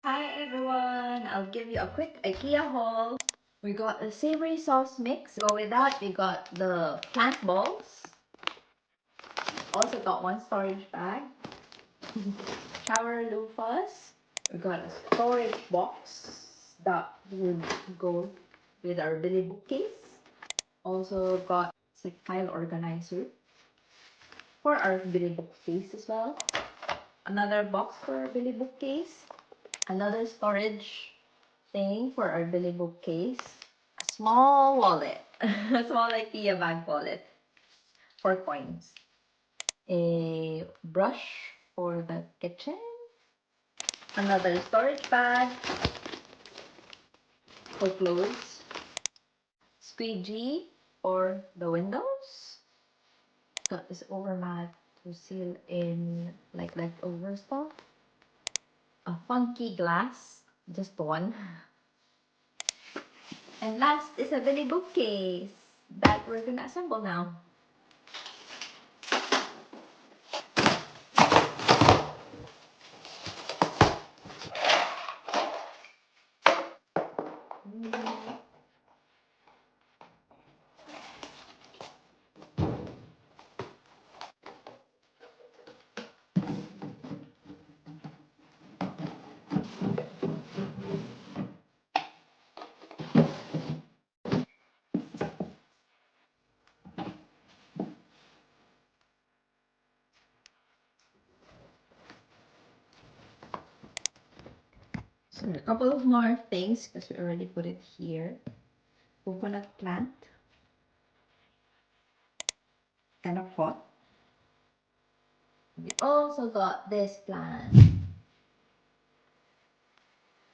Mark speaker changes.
Speaker 1: Hi everyone! I'll give you a quick IKEA haul. We got a savory sauce mix. Go with that, we got the plant balls. Also got one storage bag. Shower loofahs. We got a storage box that would go with our Billy bookcase. Also got a file organizer for our Billy bookcase as well. Another box for our Billy bookcase. Another storage thing for our Billy bookcase. A small wallet. A small IKEA bag wallet for coins. A brush for the kitchen. Another storage bag for clothes. Squeegee for the windows. Got this overmat to seal in like leftover stuff. A funky glass, just one. And last is a Billy bookcase that we're gonna assemble now. So a couple of more things because we already put it here. Coconut plant. Kind of hot. We also got this plant.